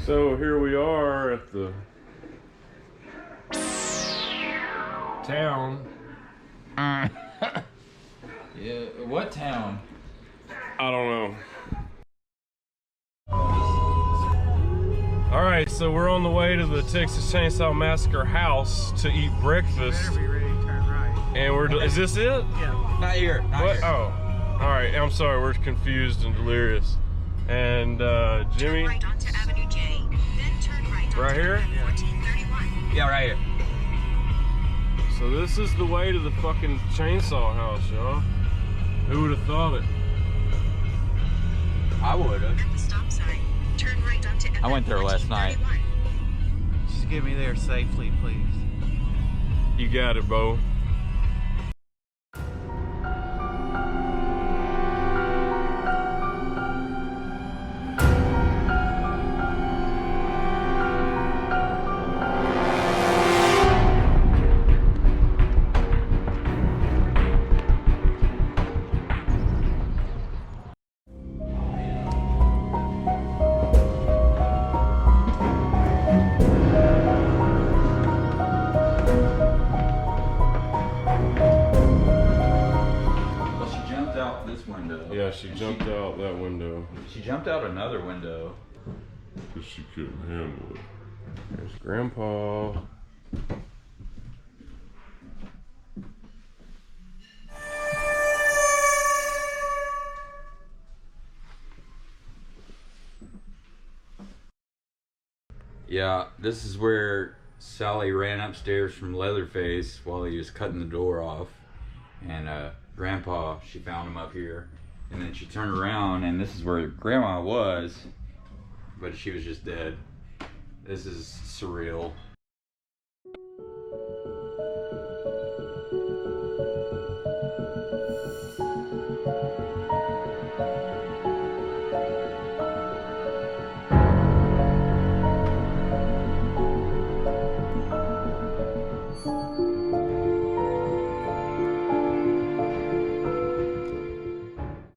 So here we are at the town. Yeah, what town? I don't know. Alright, so we're on the way to the Texas Chainsaw Massacre house to eat breakfast. Better be ready to turn right. And is this it? Yeah. Not here. Not What? here. Oh. Alright, I'm sorry, we're confused and delirious. And Jimmy. Turn right onto Avenue J, then turn right onto Right here? Avenue 1431. Yeah, right here. So this is the way to the fucking chainsaw house, y'all. Who would have thought it? I would have. At the stop sign, turn right onto Avenue I went there last night. 1431. Just get me there safely, please. You got it, Bo. Yeah, she jumped out that window. She jumped out another window. Because she couldn't handle it. There's Grandpa. Yeah, this is where Sally ran upstairs from Leatherface while he was cutting the door off. And Grandpa, she found him up here. And then she turned around and this is where Grandma was. But she was just dead. This is surreal.